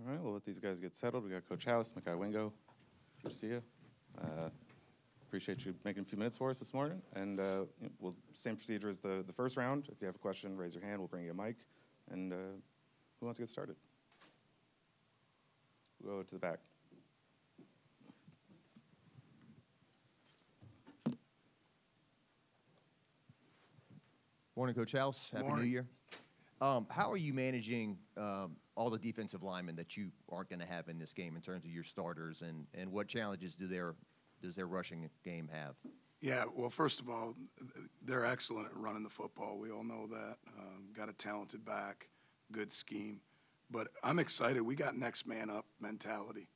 All right, we'll let these guys get settled. We got Coach House, Mekhi Wingo. Good to see you. Appreciate you making a few minutes for us this morning. And we'll same procedure as the first round. If you have a question, raise your hand. We'll bring you a mic. And who wants to get started? We'll go to the back. Morning, Coach House. Happy New Year. How are you managing all the defensive linemen that you aren't going to have in this game in terms of your starters, and what challenges does their rushing game have? Yeah, well, first of all, they're excellent at running the football. We all know that. Got a talented back, good scheme. But I'm excited. We got next man up mentality,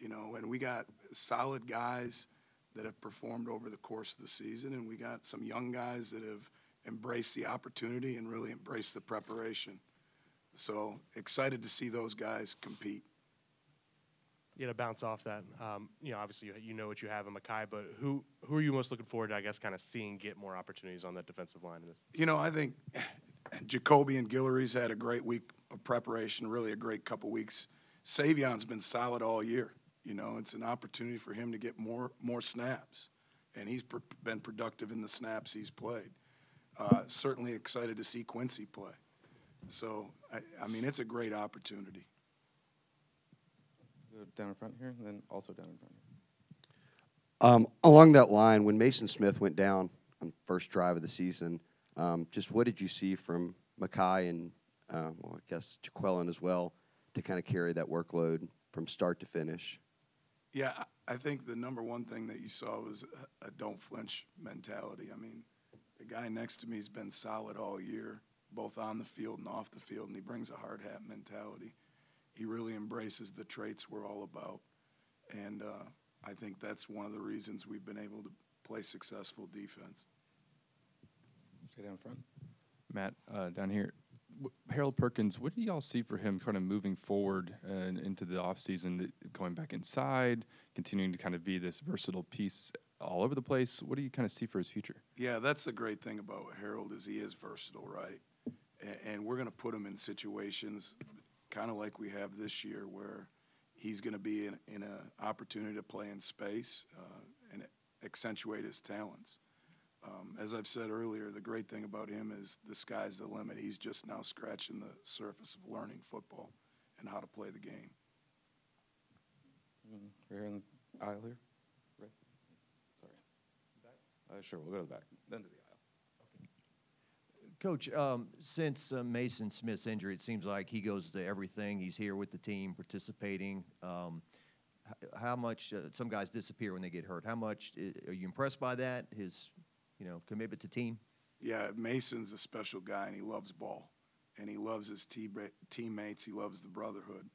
and we got solid guys that have performed over the course of the season, and we got some young guys that have embraced the opportunity and really embraced the preparation. So excited to see those guys compete. Yeah, to bounce off that, obviously you know what you have in Mekhi, but who are you most looking forward to, I guess, kind of seeing get more opportunities on that defensive line in this? I think Jacoby and Guillory's had a great week of preparation, really a great couple weeks. Savion's been solid all year. It's an opportunity for him to get more snaps, and he's been productive in the snaps he's played. Certainly excited to see Quincy play. So, I mean, it's a great opportunity. Go down in front here, and then also down in front here. Along that line, when Mason Smith went down on the first drive of the season, just what did you see from Mekhi and, I guess, Jaquelin as well to kind of carry that workload from start to finish? Yeah, I think the number one thing that you saw was a don't flinch mentality. I mean, the guy next to me has been solid all year, both on the field and off the field, and he brings a hard hat mentality. He really embraces the traits we're all about, and I think that's one of the reasons we've been able to play successful defense. Stay down front. Matt, down here. Harold Perkins, what do y'all see for him kind of moving forward into the offseason, going back inside, continuing to kind of be this versatile piece all over the place? What do you kind of see for his future? Yeah, that's the great thing about Harold is he is versatile, right? And we're going to put him in situations kind of like we have this year where he's going to be in an opportunity to play in space and accentuate his talents. As I've said earlier, the great thing about him is the sky's the limit. He's just now scratching the surface of learning football and how to play the game. Right here in the aisle here. Right. Sorry. Back? Sure, we'll go to the back. Then to the aisle. Coach, since Mason Smith's injury, it seems like he goes to everything. He's here with the team, participating. How much some guys disappear when they get hurt? How much are you impressed by that? His commitment to team? Yeah, Mason's a special guy, and he loves ball, and he loves his teammates. He loves the brotherhood.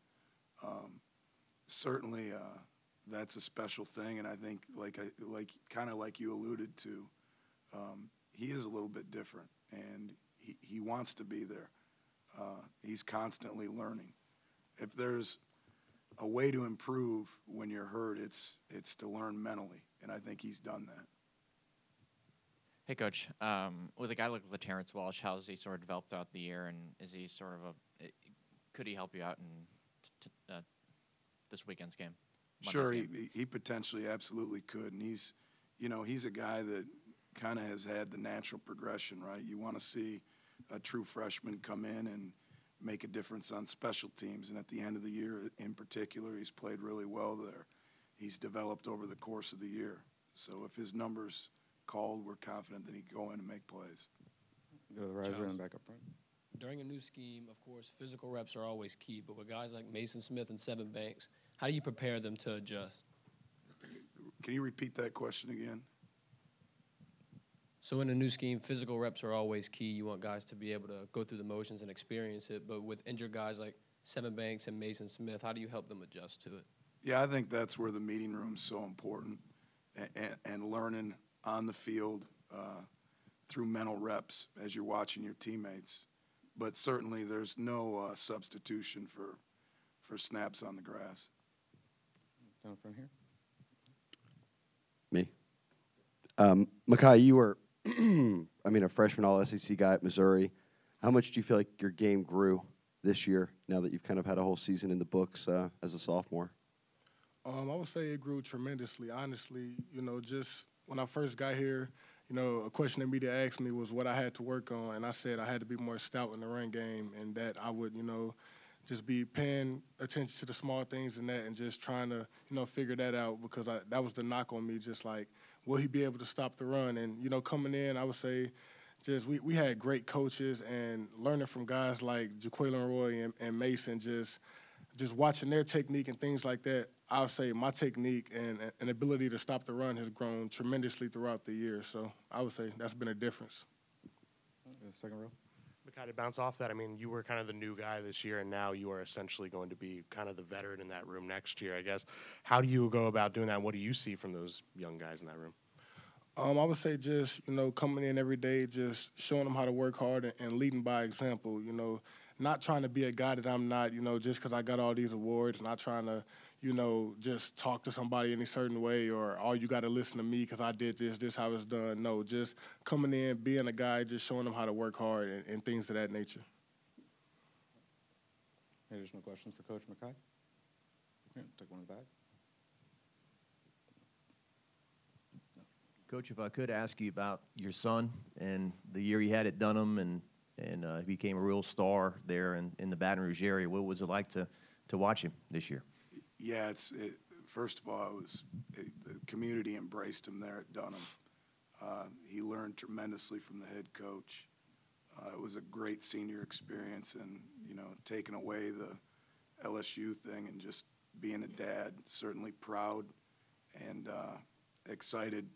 Certainly, that's a special thing, and I think, kind of like you alluded to, he is a little bit different, and he wants to be there. He's constantly learning. If there's a way to improve when you're hurt, it's to learn mentally, and I think he's done that. Hey, Coach. With a guy like Terrence Walsh, how has he sort of developed throughout the year, and is he could he help you out in this weekend's game? Sure, he potentially absolutely could, and he's a guy that kind of has had the natural progression, right? You want to see a true freshman come in and make a difference on special teams, and at the end of the year in particular, he's played really well there. He's developed over the course of the year. So if his numbers called, we're confident that he can go in and make plays. Go to the riser and back up front. During a new scheme, of course, physical reps are always key, but with guys like Mason Smith and Seven Banks, how do you prepare them to adjust? Can you repeat that question again? So in a new scheme, physical reps are always key. You want guys to be able to go through the motions and experience it, but with injured guys like Seven Banks and Mason Smith, how do you help them adjust to it? Yeah, I think that's where the meeting room's so important, and learning on the field through mental reps as you're watching your teammates. But certainly there's no substitution for snaps on the grass. Down front here. Me. Mekhi, you were, a freshman All-SEC guy at Missouri. How much do you feel like your game grew this year, now that you've kind of had a whole season in the books as a sophomore? I would say it grew tremendously, honestly. Just when I first got here, a question that media asked me was what I had to work on, and I said I had to be more stout in the run game and that I would, just be paying attention to the small things in that and just trying to, figure that out because that was the knock on me, just like, will he be able to stop the run? And, coming in, I would say just we had great coaches and learning from guys like Jaquelin Roy and Mason, just watching their technique and things like that. I would say my technique and ability to stop the run has grown tremendously throughout the year. So I would say that's been a difference. Second row. Mekhi, to bounce off that, I mean, you were kind of the new guy this year, and now you are essentially going to be kind of the veteran in that room next year, I guess. How do you go about doing that? What do you see from those young guys in that room? I would say just, coming in every day, just showing them how to work hard and leading by example, not trying to be a guy that I'm not, just because I got all these awards, not trying to, just talk to somebody in a certain way or, oh, you got to listen to me because I did this how it's done. No, just coming in, being a guy, just showing them how to work hard and things of that nature. Any additional questions for Coach Mekhi? Okay, take one in the back. Coach, if I could ask you about your son and the year he had at Dunham and he became a real star there in the Baton Rouge area. What was it like to watch him this year? Yeah, first of all, the community embraced him there at Dunham. He learned tremendously from the head coach. It was a great senior experience, and taking away the LSU thing and just being a dad, certainly proud and excited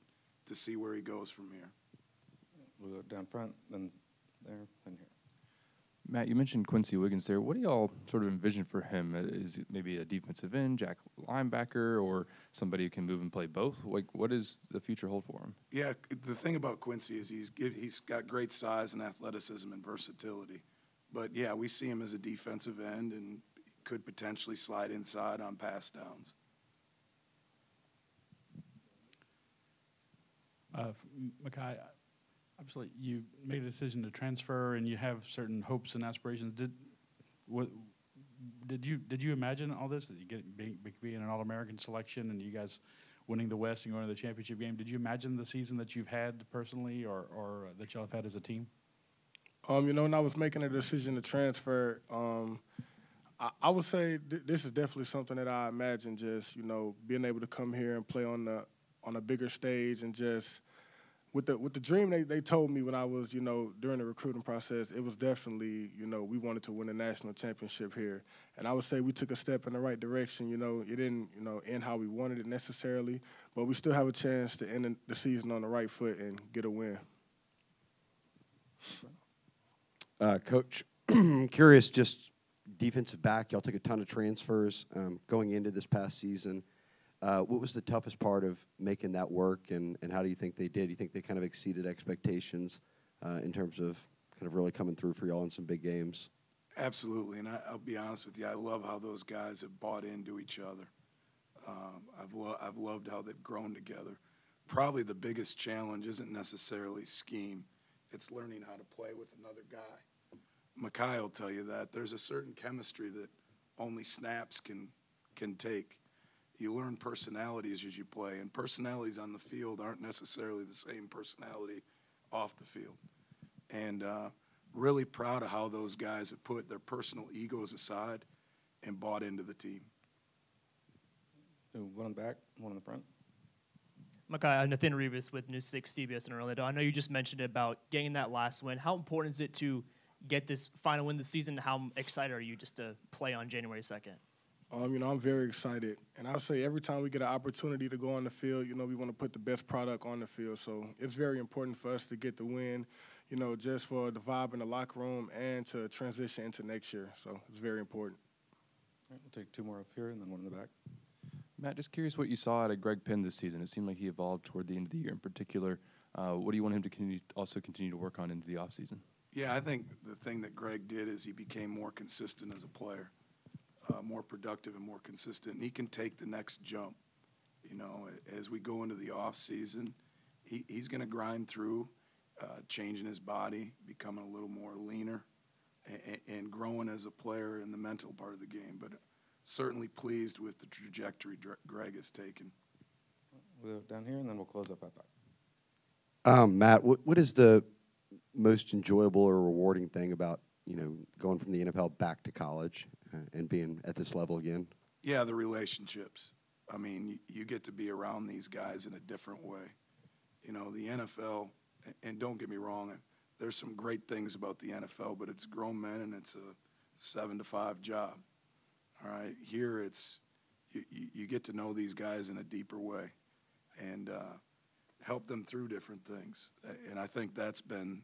to see where he goes from here. We'll go down front, then there, then here. Matt, you mentioned Quincy Wiggins there. What do y'all sort of envision for him? Is it maybe a defensive end, jack linebacker, or somebody who can move and play both? Like, what does the future hold for him? Yeah, the thing about Quincy is he's got great size and athleticism and versatility. But, yeah, we see him as a defensive end and could potentially slide inside on pass downs. Mekhi, obviously you made a decision to transfer and you have certain hopes and aspirations. Did you imagine all this, that you being an All-American selection and you guys winning the West and going to the championship game? Did you imagine the season that you've had personally or that y'all have had as a team? When I was making a decision to transfer, I would say this is definitely something that I imagined, just, being able to come here and play on a bigger stage and just with the dream they told me when I was, during the recruiting process, it was definitely, we wanted to win a national championship here. And I would say we took a step in the right direction. It didn't, end how we wanted it necessarily, but we still have a chance to end the season on the right foot and get a win. Coach, curious, just defensive back, y'all took a ton of transfers going into this past season. What was the toughest part of making that work, and how do you think they did? Do you think they kind of exceeded expectations in terms of kind of really coming through for y'all in some big games? Absolutely, and I'll be honest with you, I love how those guys have bought into each other. I've loved how they've grown together. Probably the biggest challenge isn't necessarily scheme. It's learning how to play with another guy. Mekhi will tell you that. There's a certain chemistry that only snaps can take. You learn personalities as you play, and personalities on the field aren't necessarily the same personality off the field. And really proud of how those guys have put their personal egos aside and bought into the team. One in the back, one in the front. Mekhi, Nathan Rivas with News 6 CBS in Orlando. I know you just mentioned about getting that last win. How important is it to get this final win this season? How excited are you just to play on January 2nd? I'm very excited. And I'll say every time we get an opportunity to go on the field, we want to put the best product on the field. So it's very important for us to get the win, just for the vibe in the locker room and to transition into next year. So it's very important. All right, we'll take two more up here and then one in the back. Matt, just curious what you saw out of Greg Penn this season. It seemed like he evolved toward the end of the year in particular. What do you want him to continue to work on into the offseason? Yeah, I think the thing that Greg did is he became more consistent as a player, more productive and more consistent. And he can take the next jump. As we go into the offseason, he's going to grind through, changing his body, becoming a little more leaner, and growing as a player in the mental part of the game. But certainly pleased with the trajectory Greg has taken. We'll go down here, and then we'll close up at back. Matt, what is the most enjoyable or rewarding thing about, going from the NFL back to college and being at this level again? Yeah, the relationships. I mean, you get to be around these guys in a different way. The NFL, and don't get me wrong, there's some great things about the NFL, but it's grown men and it's a 7 to 5 job. All right, here it's you get to know these guys in a deeper way and help them through different things. And I think that's been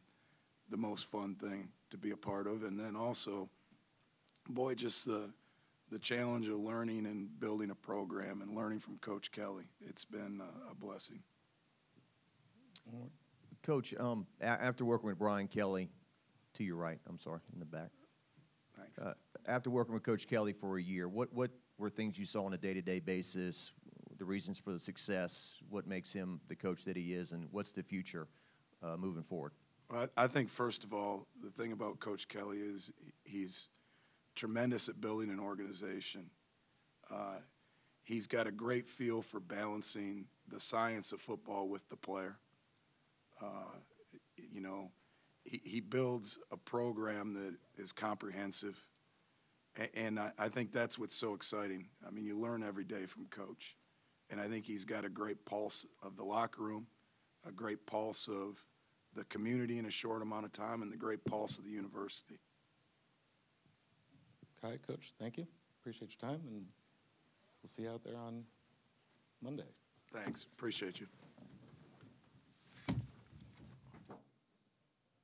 the most fun thing to be a part of. And then also, boy, just the challenge of learning and building a program and learning from Coach Kelly. It's been a blessing. Coach, after working with Brian Kelly, to your right, I'm sorry, in the back. Thanks. After working with Coach Kelly for a year, what were things you saw on a day-to-day basis, the reasons for the success, what makes him the coach that he is, and what's the future moving forward? Well, I think, first of all, the thing about Coach Kelly is he's tremendous at building an organization. He's got a great feel for balancing the science of football with the player. He builds a program that is comprehensive, and I think that's what's so exciting. I mean, you learn every day from Coach, and I think he's got a great pulse of the locker room, a great pulse of the community in a short amount of time, and the great pulse of the university. Kai, Coach, thank you. Appreciate your time, and we'll see you out there on Monday. Thanks. Appreciate you.